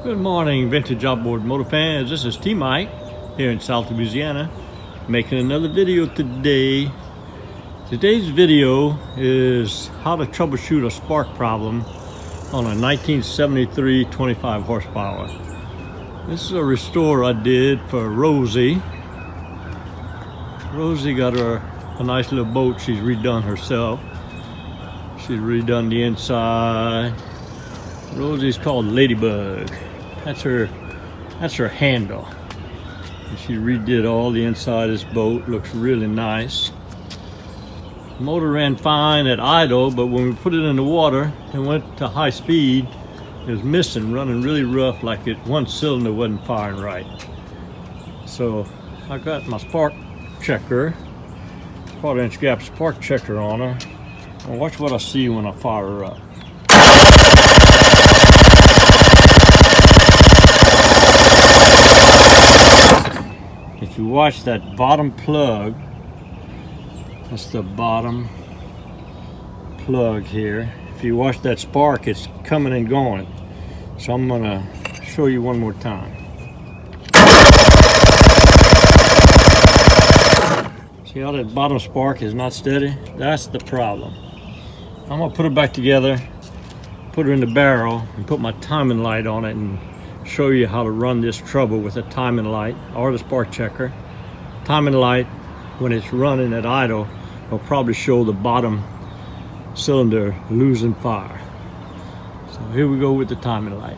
Good morning, vintage outboard motor fans. This is T-Mike here in South Louisiana, making another video today. Today's video is how to troubleshoot a spark problem on a 1973 25 horsepower. This is a restore I did for Rosie. Rosie got her a nice little boat she's redone herself. She's redone the inside. Rosie's called Ladybug. That's her handle. And she redid all the inside of this boat. Looks really nice. The motor ran fine at idle, but when we put it in the water and went to high speed, it was missing, running really rough, like one cylinder wasn't firing right. So I got my spark checker, 1/4" gap spark checker on her. And watch what I see when I fire her up. If you watch that bottom plug, that's the bottom plug here. If you watch that spark, it's coming and going. So I'm gonna show you one more time. See how that bottom spark is not steady? That's the problem. I'm gonna put it back together, put her in the barrel, and put my timing light on it and show you how to run this trouble with a timing light or the spark checker. Timing light, when it's running at idle, will probably show the bottom cylinder losing fire. So here we go with the timing light.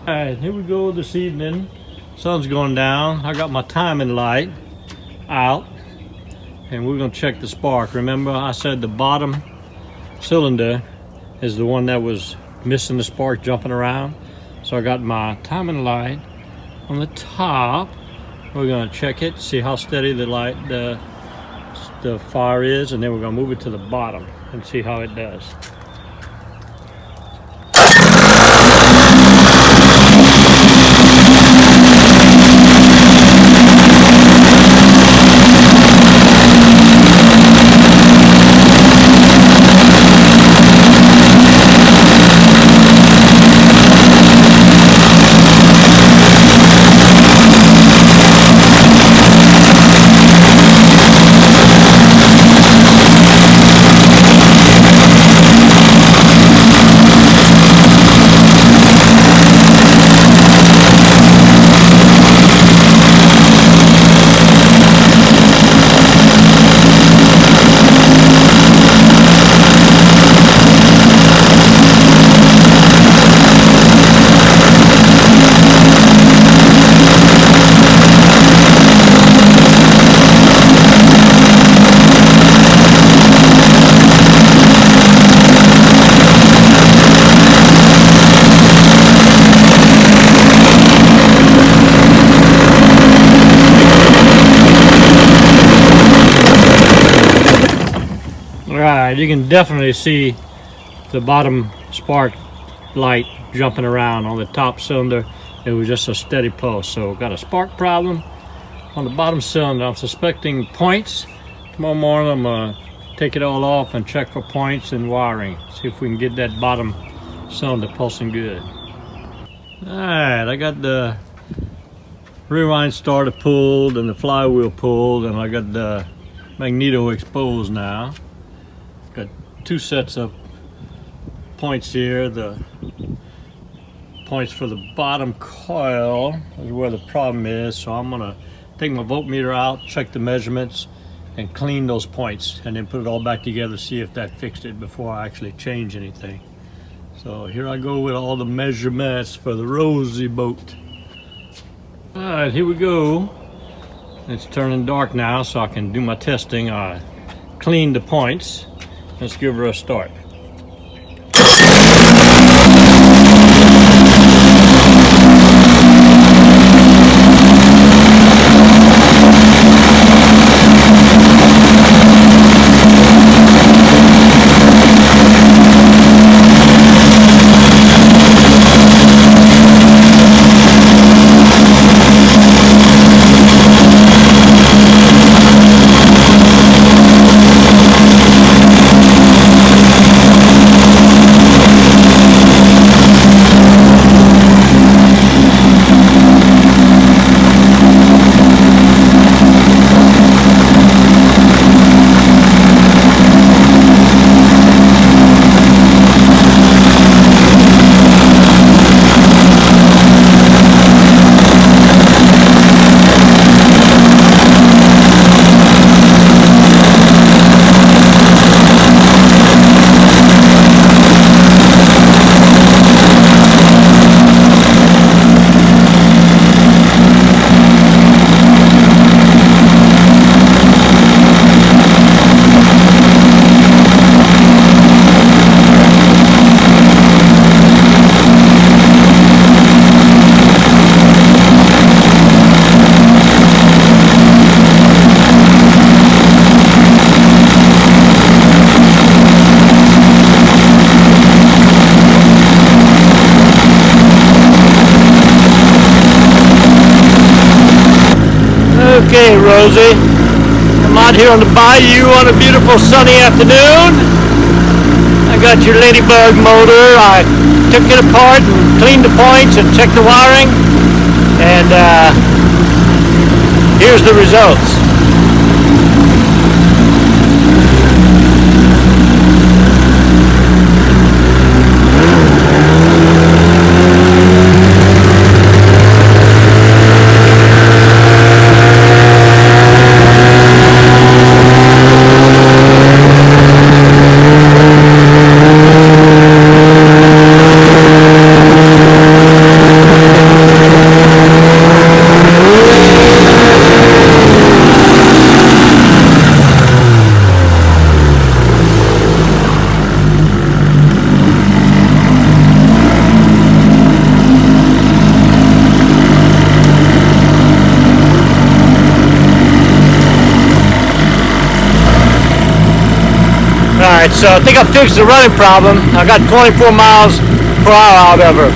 All right, here we go this evening. Sun's going down. I got my timing light out and we're gonna check the spark. Remember I said the bottom cylinder is the one that was missing the spark, jumping around. So I got my timing light on the top. We're gonna check it, see how steady the fire is, and then we're gonna move it to the bottom and see how it does. Right, you can definitely see the bottom spark light jumping around on the top cylinder. It was just a steady pulse. So got a spark problem on the bottom cylinder. I'm suspecting points. Tomorrow morning I'm gonna take it all off and check for points and wiring. See if we can get that bottom cylinder pulsing good. Alright, I got the rear wind starter pulled and the flywheel pulled, and I got the magneto exposed now. Got two sets of points here. The points for the bottom coil is where the problem is. So I'm gonna take my voltmeter out, check the measurements, and clean those points, and then put it all back together, see if that fixed it before I actually change anything. So here I go with all the measurements for the Rosie boat. All right, here we go. It's turning dark now, so I can do my testing. I cleaned the points. Let's give her a start. Okay, Rosie. I'm out here on the bayou on a beautiful sunny afternoon. I got your Ladybug motor. I took it apart and cleaned the points and checked the wiring. And here's the results. Alright, so I think I fixed the running problem. I got 24 miles per hour out of her.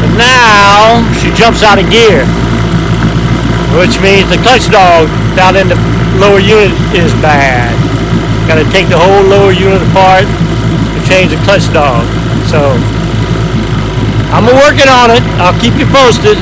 But now, she jumps out of gear. Which means the clutch dog down in the lower unit is bad. Gotta take the whole lower unit apart to change the clutch dog. So, I'm working on it. I'll keep you posted.